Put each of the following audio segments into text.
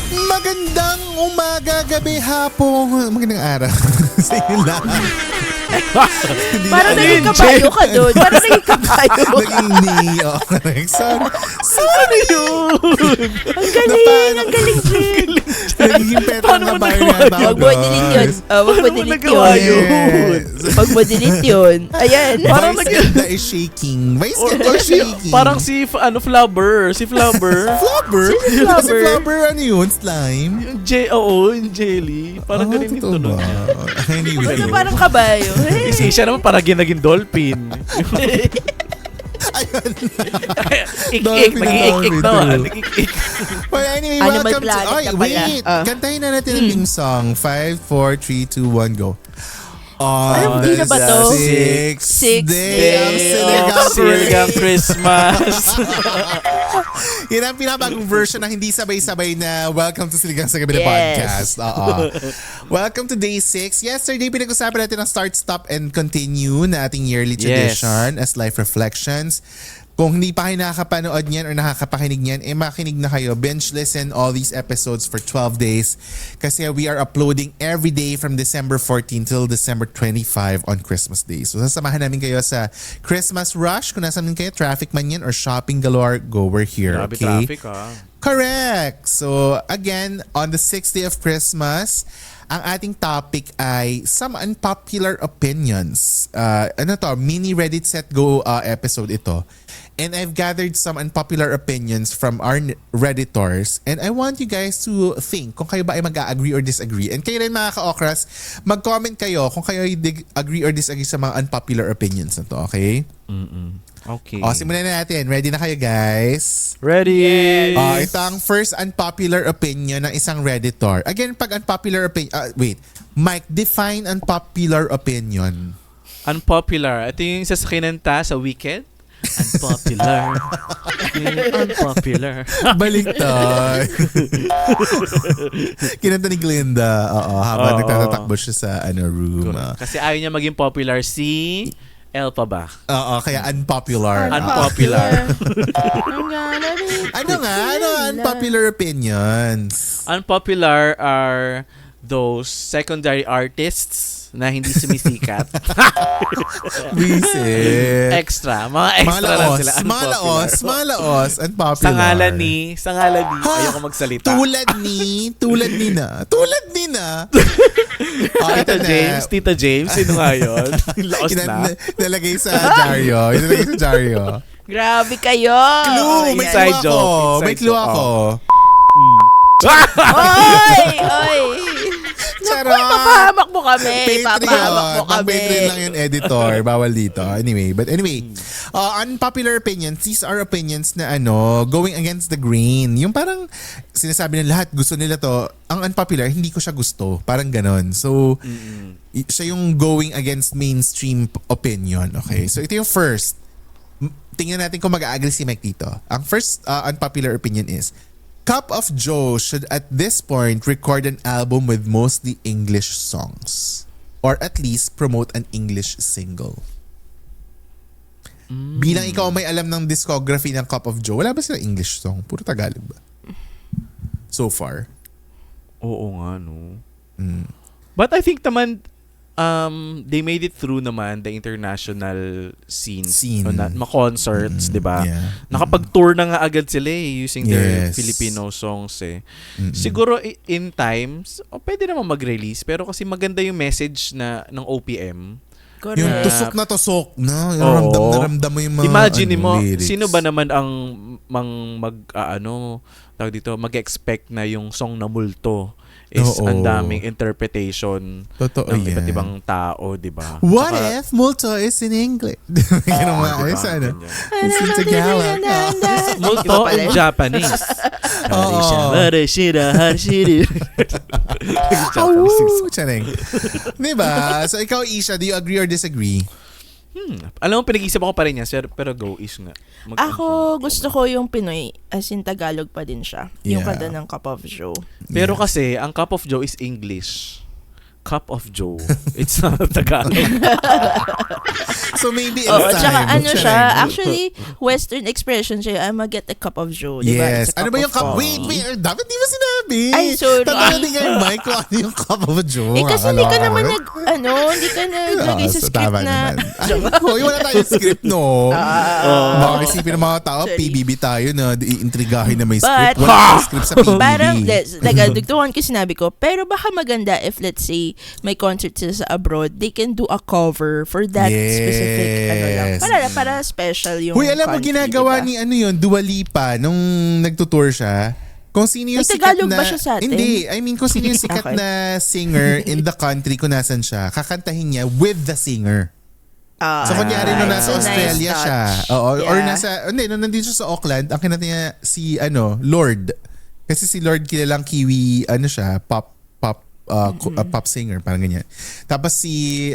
Magandang umaga, gabi, hapon. Magandang araw. Sa inyo lahat. Parang naging kabayo ka doon. Parang naging kabayo. Naging Neo. Sorry yun. Ang galing, ang galing, Jim. Naging Petra na bayo na ba? Wag mo delete yun. Wag mo delete yun. Wag mo delete yun. Ayan. Parang ganda is shaking. Vice ganda is shaking. Parang si Flubber. Si Flubber. Flubber? Si Flubber. Si Flubber, ano yun? Slime? Yung yung jelly. Parang ganun yung totoo tunog. ba? Anyway. Ano parang kabayo? Si Isha naman parang naging dolphin. Ayun. Ik-ik. Dolphin na Nag-ik-ik dolphin, naman. true. Nag-ik-ik. Well, anyway, Animal welcome to... Planet Oy, ka pala. wait. Kantahin na natin ang theme song. 5, 4, 3, 2, 1, go. On Hindi na ba to? Sixth Sixth day of Siligang Siligang Christmas. Yan ang pinapagong version na hindi sabay-sabay na Welcome to Siligang sa Gabi na Yes. podcast. Oo. Welcome to day 6. Yesterday, pinag-usapan natin ang start, stop, and continue na ating yearly Yes. tradition as life reflections. Kung hindi pa kayo nakakapanood niyan or nakakapakinig niyan, makinig na kayo. Binge listen all these episodes for 12 days kasi we are uploading every day from December 14 till December 25 on Christmas Day. So sasamahan namin kayo sa Christmas rush. Kung nasan kayo, traffic man yan or shopping galore, go, we're here. Grabe Okay? traffic Correct. So again, on the 6th day of Christmas, ang ating topic ay some unpopular opinions. Mini Reddit Set Go episode ito. And I've gathered some unpopular opinions from our Redditors. And I want you guys to think kung kayo ba ay mag-agree or disagree. And kayo rin mga ka-okras, mag-comment kayo kung kayo ay agree or disagree sa mga unpopular opinions na to, okay? Okay. O, simulan na natin. Ready na kayo, guys? Ready? Ito ang first unpopular opinion ng isang Redditor. Again, pag unpopular opinion... Mike, define unpopular opinion. Unpopular. Ito yung sasakinan ta sa weekend. Unpopular. Unpopular. Baliktad. Kinanta ni Glinda. Habang Oo. nagtatatakbo siya sa room. Kasi ayaw niya maging popular si Elpa ba? Kaya unpopular. Unpopular. Ano nga? Unpopular opinions? Unpopular are those secondary artists na hindi sumisikat. Visit. Extra. Mga extra lang sila. Unpopular. Malaos, unpopular. Sa ngalan ni, ayoko magsalita. Tulad ni na. Tita James, sino nga yun? Laos na. Nalagay sa Jaryo. Grabe kayo. Clue, may Inside clue joke. ako. May Inside clue joke. ako. Oy! Charot. Papahamak mo kami. Papahamak mo Patreon. kami. Patreon lang yung editor. Bawal dito. Anyway. Unpopular opinions. These are opinions na going against the grain. Yung parang sinasabi ng lahat, gusto nila to. Ang unpopular, hindi ko siya gusto. Parang ganon. So, siya yung going against mainstream opinion. Okay? So, ito yung first. Tingnan natin kung mag-a-agree si Mike dito. Ang first unpopular opinion is, Cup of Joe should at this point record an album with mostly English songs. Or at least promote an English single. Bilang ikaw may alam ng discography ng Cup of Joe, wala ba sila English song? Puro Tagalog ba? So far. Oo nga, no. But I think naman, they made it through naman the international scene. Ma-concerts, di ba? Yeah. Nakapag-tour na nga agad sila using their Yes. Filipino songs Siguro in times, pwede naman mag-release. Pero kasi maganda yung message ng OPM. Correct. Yung tusok na tusok, no? Yung Oo. ramdam mo yung mga Imagine mo, lyrics. sino ba naman ang mag-expect na yung song na Multo is Oo. ang daming interpretation Totoo ng yan. iba't ibang tao, di ba? What if Multo is in English? Ganun nga. Ay, sa ano? It's in Tagalog. Multo Iba pala in yun. Japanese. Oo. Chaneng. Diba? So ikaw, Isha, do you agree or disagree? Alam mo, pinag-iisip ako pa rin yan, pero go, Ish nga. Ako, gusto ko yung Pinoy. As in, Tagalog pa din siya. Yung Yeah. kanta ng Cup of Joe. Pero kasi, ang Cup of Joe is English. cup of Joe. It's not Tagalog. So maybe in Oh, time. tsaka ano Charing. siya, actually, Western expression siya, I'm gonna get a cup of Joe. Diba? Yes. It's a Ano cup ba yung of cup? coffee. Wait. Dapat di ba sinabi? Ay, sorry. Tanong din kayo, Mike, kung ano yung cup of Joe. Eh, kasi hindi ka Akala naman ko. hindi ka naglagay sa So, script tama na, naman. Ay, hoy, wala tayong script, no? Baka isipin ng mga tao, Sorry. PBB tayo na iintrigahin na may But- script. Wala tayong script sa PBB. parang, nagdugtungan ko sinabi ko, pero baka maganda if, let's say, may concert sila sa abroad, they can do a cover for that specific, lang. Para special yung Hoy, alam mo, country, ginagawa diba? ni yun, Dua Lipa, nung nagtutour siya. Kung sino yung May sikat Tagalog na... ba siya sa atin? Hindi. I mean, kung sino yung sikat Okay. na singer in the country kung nasan siya, kakantahin niya with the singer. So, kunyari nung nasa nice Australia touch. siya. Oo, or Yeah. nung nandito siya sa Auckland, ang kinanta niya si, Lord. Kasi si Lord kilalang Kiwi, pop singer, parang ganyan. Tapos si,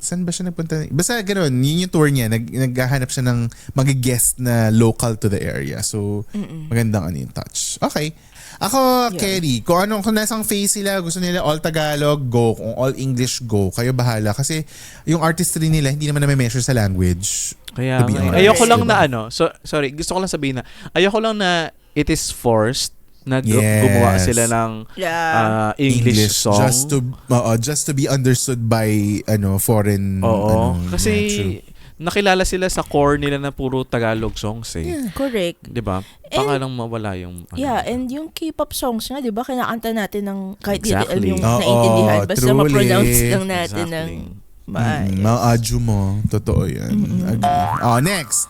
saan ba siya nagpunta? Basta gano'n, yun yung tour niya. Naghahanap siya ng mag-guest na local to the area. So, magandang yung touch. Okay. Ako, Kerry, kung nasang phase sila, gusto nila all Tagalog, go. Kung all English, go. Kayo bahala. Kasi yung artistry nila, hindi naman na-measure sa language. Kaya, To be honest, ayoko lang diba? na sorry, gusto ko lang sabihin na, ayoko lang na it is forced na Yes. gumawa sila ng English song. Just to be understood by foreign Kasi true. nakilala sila sa core nila na puro Tagalog songs eh. Yeah. Correct. 'Di ba? Baka lang mawala yung Yeah, and yung K-pop songs nga, di ba, kinakanta natin ng kahit di alam Exactly. yung Oo, naiintindihan. Basta truly. ma-pronounce lang natin ng Exactly. maayos. Mga adyo mo. Totoo yan. Agree. Next.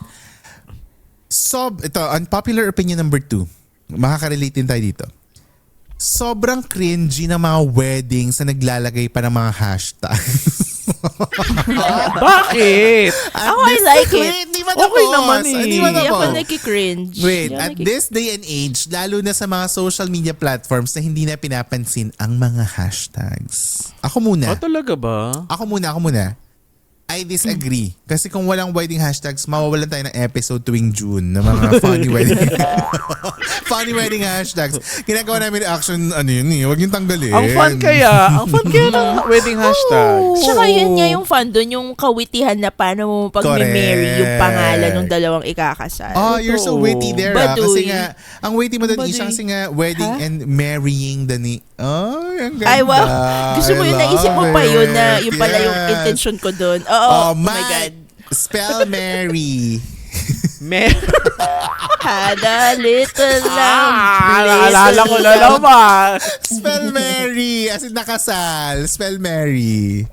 Ito, unpopular opinion number 2. Makaka-relate din tayo dito. Sobrang cringy ng mga weddings na naglalagay pa ng mga hashtag. Bakit? Ako, I like it. Di ba Okay tapos? naman eh. Di ba Hindi ako tapos? nagki-cringe. Wait, Hindi ako at this day and age, lalo na sa mga social media platforms na hindi na pinapansin ang mga hashtags. Ako muna. Talaga ba? Ako muna. I disagree. Kasi kung walang wedding hashtags, mawawalan tayo ng episode tuwing June ng mga funny wedding funny wedding hashtags. Ginagawa namin reaction, huwag yung tanggalin. Ang fun kaya ng wedding hashtag. Tsaka yun nga yung fun doon, yung kawitihan na paano mo pag-marry yung pangalan ng dalawang ikakasal. Oh, you're so witty there. Kasi Baduy. nga, ang witty mo doon, Baduy. Isha, kasi nga, wedding and marrying the ang ganda. Ay, wow. Gusto mo I yun, naisip mo love pa yun na it. yung pala yung Yes. intention ko doon. Oh, Oh my God. Spell Mary. Had a little lamb. Naalala ko na naman. Spell Mary. As in nakasal. Spell Mary.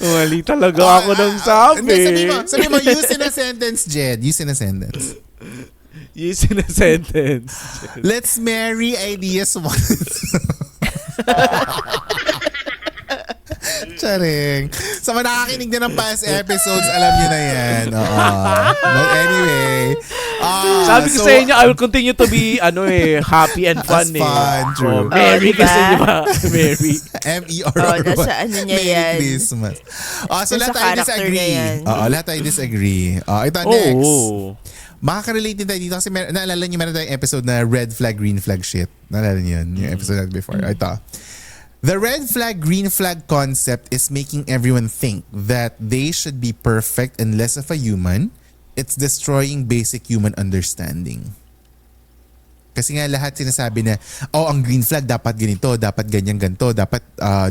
Mali talaga ako nang sabi. Hindi, sabi mo, use in a sentence, Jed. Use in a sentence. Use in a sentence. Let's marry ideas once. Charing. Sa mga nakakinig din ng past episodes, alam nyo na yan. Oo. But anyway. Sabi ko sa inyo, I will continue to be happy and fun. As fun, true. Merry diba? kasi, di ba? Merry. M-E-R-R-Y. nasa ano niya Merry yan. Christmas. So Nasa lahat tayo character disagree. niya yan. Lahat tayo disagree. Ito, next. Oh. Makaka-relate din tayo dito kasi naalala niyo meron tayong episode na red flag, green flag shit. Naalala niyo yun? Yung episode natin before. Ito. The red flag, green flag concept is making everyone think that they should be perfect and less of a human. It's destroying basic human understanding. Kasi nga lahat sinasabi na, ang green flag dapat ganito, dapat ganyan ganito, dapat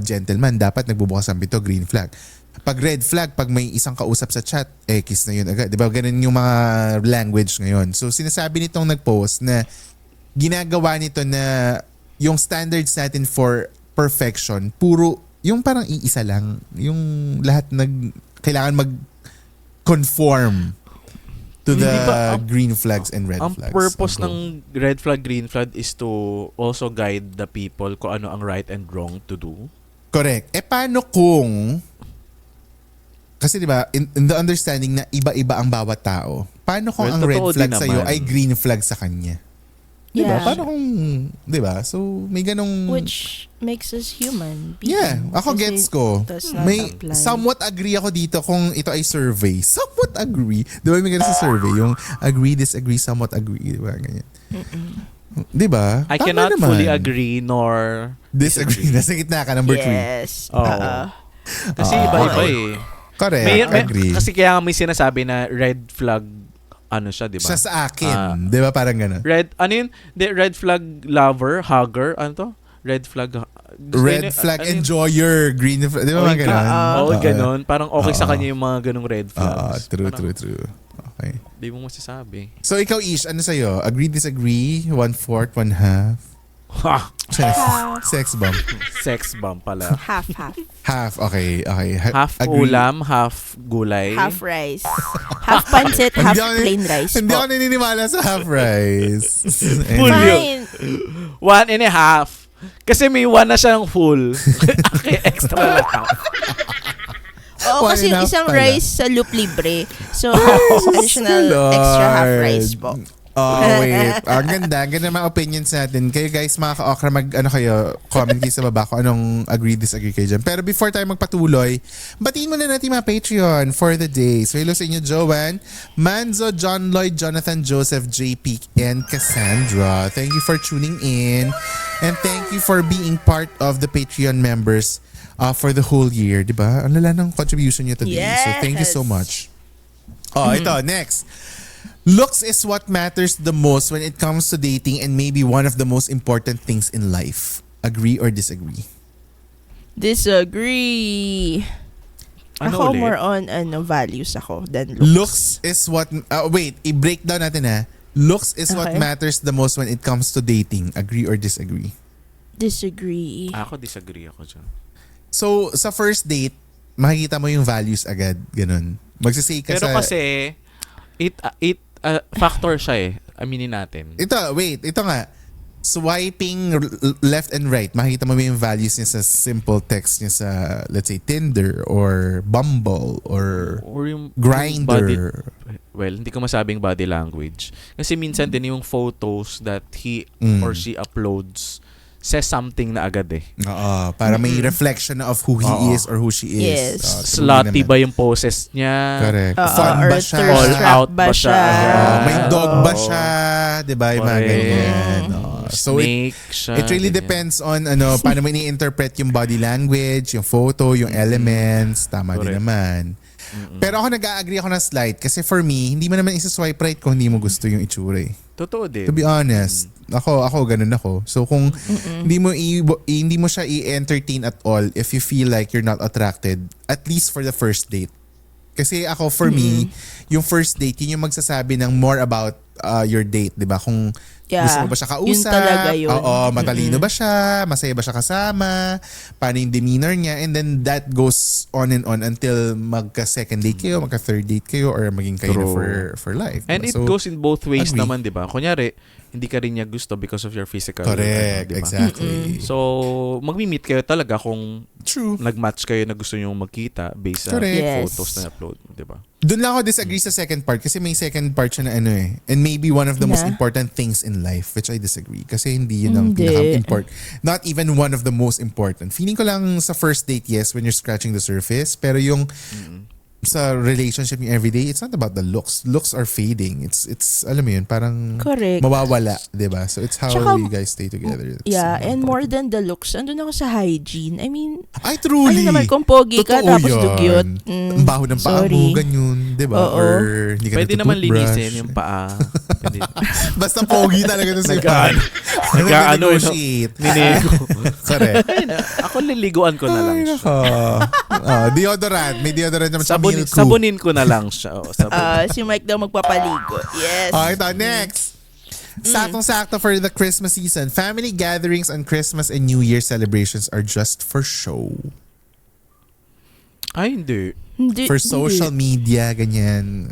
gentleman, dapat nagbubukas ang bito, green flag. Pag red flag, pag may isang kausap sa chat, kiss na yun agad. Diba? Ganun yung mga language ngayon. So sinasabi nitong nag-post na ginagawa nito na yung standards natin for perfection, puro, yung parang iisa lang. Yung lahat kailangan mag-conform to the green flags and red Ang flags. purpose ng red flag, green flag is to also guide the people kung ano ang right and wrong to do. Correct. Paano kung, kasi diba, in the understanding na iba-iba ang bawat tao, paano kung ang red totoo flag din sa'yo naman. ay green flag sa kanya? Diba? Yeah. Paano kung, diba? So, may ganong... Which makes us human. Yeah, ako Kasi gets ko. does not May apply. somewhat agree ako dito kung ito ay survey. Somewhat agree. Di ba may ganun sa survey? Yung agree, disagree, somewhat agree. Di ba? Ganyan. Di ba? I Tama cannot naman. fully agree nor Disagree. Nasa gitna ka, number 3. Yes. Oo. Kasi iba-iba eh. Correct, agree. Kasi kaya may sinasabi na red flag ano siya, di ba? Siya sa akin. Di ba? Parang gano'n. Ano yun? Red flag lover, hugger, ano to? Red flag enjoyer, green flag. Di ba mga gano'n? Oo, ganun. Parang okay sa kanya yung mga ganung red flags. True. Okay. Di mo masasabi. So, ikaw, Ish, ano sa'yo? Agree, disagree? 1/4, 1/2? Ha! Sex bomb. Sex bomb pala. Half. Half, okay. Half Agree. ulam, half gulay. Half rice. Half pancit, half Hindi ako- plain rice Hindi po. ako naniniwala sa half rice. Full Fine. 1.5. Kasi may 1 na siyang full. Okay, extra lang. Oo, One kasi and a half isang pala. rice sa loop libre. So, additional extra half rice po. Oh, wait. Ang ganda mga opinions natin. Kayo guys, mga ka-okra, comment kayo sa baba kung anong agree, disagree kayo dyan. Pero before tayo magpatuloy, batiin muna natin mga Patreon for the day. So, hello sa inyo, Joanne, Manzo, John Lloyd, Jonathan, Joseph, JP, and Cassandra. Thank you for tuning in. And thank you for being part of the Patreon members for the whole year. Diba? Ang lala ng contribution nyo today. So, thank you so much. Oh, ito, next. Looks is what matters the most when it comes to dating and maybe one of the most important things in life. Agree or disagree? Disagree. Ano Ako ulit? more on values ako than looks. Looks is what... wait, i-breakdown natin ha. Looks is what Okay. matters the most when it comes to dating. Agree or disagree? Disagree. Ako disagree ako dyan. So, sa first date, makikita mo yung values agad. Ganun. Magsisay ka Pero sa... kasi, it factor siya eh. Aminin natin. Ito nga. Swiping left and right, makikita mo yung values niya sa simple text niya sa, let's say, Tinder or Bumble or yung Grindr. Hindi ko masabing body language. Kasi minsan din yung photos that he or she uploads says something na agad eh. Oo, para may reflection of who he is or who she is. Yes. Slutty ba yung poses niya? Correct. Oo, Fun or ba siya? thirst All trap out ba ba siya? siya? May dog ba Oo. siya? Diba? Yung mga Correct. ganyan. Oo. So, Snake siya. it really ganyan. depends on paano mo ini-interpret yung body language, yung photo, yung elements. Tama din Correct. naman. Pero ako nag-agree ako na slight kasi for me, hindi mo naman isa-swipe right kung hindi mo gusto yung itsura eh. Totoo din. To be honest, ako ganun ako. So kung hindi mo siya i-entertain at all if you feel like you're not attracted, at least for the first date. Kasi ako, for me, yung first date, yun yung magsasabi ng more about your date, di ba? Kung gusto mo ba siya kausap? Yun talaga yun. Oo, matalino ba siya? Masaya ba siya kasama? Paano yung demeanor niya? And then that goes on and on until magka-second date kayo, magka-third date kayo, or maging kayo na for life. And diba? it So, goes in both ways agree. naman, di ba? Kunyari, hindi ka rin niya gusto because of your physical. correct, diba? exactly. So, magmi-meet kayo talaga kung True. nag-match kayo na gusto nyo magkita based sa Correct. Yes. photos na upload, di ba? Doon lang ako disagree sa second part kasi may second part siya na and maybe one of the most Na? important things in life, which I disagree kasi hindi yun ang Hindi. pinaka-important. Not even one of the most important. Feeling ko lang sa first date, yes, when you're scratching the surface, pero yung sa relationship yung everyday, it's not about the looks. Looks are fading. It's alam mo yun, parang Correct. mawawala, diba? So it's how Tsaka, you guys stay together. That's Yeah, and more important. than the looks, andun ako sa hygiene. I mean, Ay, truly. ano naman, kung pogi ka, Totoo tapos yun. dugyot. Ang baho ng paa mo, sorry. ganyan, diba? Oo. Or hindi ka Pwede naman linisin yung paa. Pwede. Basta pogi talaga to si Nag-ano. Nag-ano, negotiate. Ninigo. Correct. Ako liliguan ko na lang siya. Deodorant. May deodorant naman sa Milku. Sabunin ko na lang siya. Si Mike daw magpapaligo. Yes. Ito, next. Saktong-sakto for the Christmas season. Family gatherings on Christmas and New Year celebrations are just for show. Ay, hindi. Hindi, For social media, ganyan.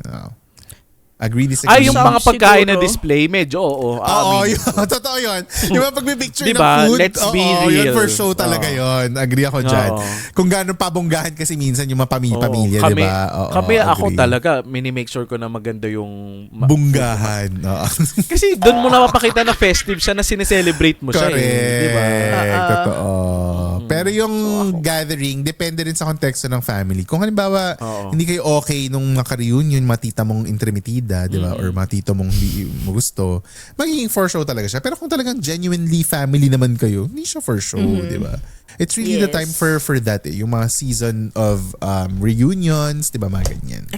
Agree, disagree. Ay, yung mga Some pagkain na siguro. display, medyo, Oo, oo. amin. yun. Totoo yun. Yung mga pagpipicture Diba? ng food. Let's be Yun real. for show talaga yun. Agree ako dyan. Oo. Kung gaano pabonggahan kasi minsan yung mga Oo. pamilya, Kami, diba? Oo, kami ako agree. talaga, mini-make sure ko na maganda yung... Bunggahan. Oo. Kasi doon mo na mapakita na festive siya na sineselebrate mo siya. Correct. Eh, di ba? Totoo. Pero Pero yung gathering, depende rin sa konteksto ng family. Kung halimbawa, hindi kayo okay nung naka-reunion, matita mong intrimitida, di ba? Or matito mong hindi mo gusto, magiging for show talaga siya. Pero kung talagang genuinely family naman kayo, hindi siya for show, di ba? It's really the time for that eh. Yung mga season of reunions, di ba? Mga ganyan.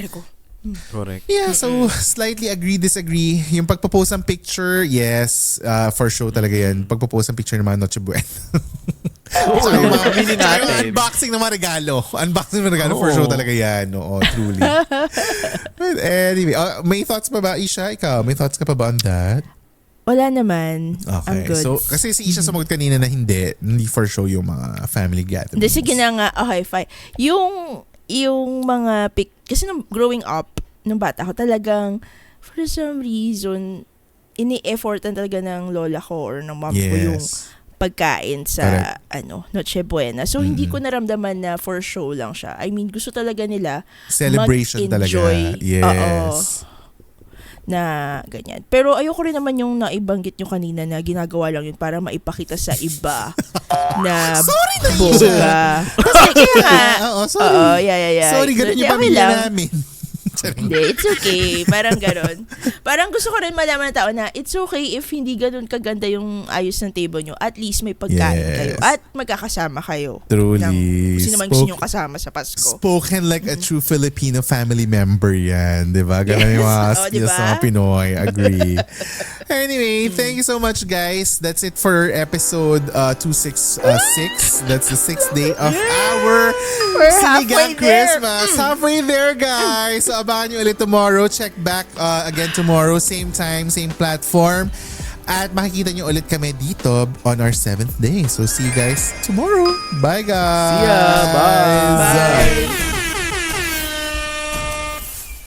Correct. Yeah, so slightly agree, disagree. Yung pagpo-post ng picture, yes, for show talaga yan. Pagpo-post ng picture ng mga Noche Buena. So, yung unboxing ng mga regalo. Unboxing ng regalo, for show talaga yan. Oo, truly. But anyway, may thoughts pa ba, Isha? Ikaw, may thoughts ka pa ba on that? Wala naman. Okay. I'm good. So, kasi si Isha sumagot kanina na hindi for show yung mga family gatherings. Hindi, sige na nga. Okay, fine. Yung mga kasi nung growing up, nung bata ko, talagang, for some reason, ini-effortan talaga ng lola ko or ng mom ko yung pagkain sa Noche Buena. So, hindi ko naramdaman na for show lang siya. I mean, gusto talaga nila celebration mag-enjoy, talaga. Yes. Na ganyan. Pero ayoko rin naman yung naibanggit nyo kanina na ginagawa lang yun para maipakita sa iba na sorry na boga. Kasi kaya nga. Sorry. Yeah. Sorry, ganun yung pamilya namin. Hindi, it's okay. Parang ganon. Parang gusto ko rin malaman ng tao na it's okay if hindi ganun kaganda yung ayos ng table nyo. At least may pagkain kayo. At magkakasama kayo. Truly. Kung sino man gusto nyo kasama sa Pasko. Spoken like a true Filipino family member yan. Diba? Ganun yung mga skills ng mga Pinoy. Agree. Anyway, thank you so much, guys. That's it for episode 266. That's the 6th day of our Sinigang Christmas. Halfway there, guys. So, abangan nyo ulit tomorrow. Check back again tomorrow. Same time, same platform. At makikita nyo ulit kami dito on our 7th day. So, see you guys tomorrow. Bye, guys. See ya. Bye. Bye.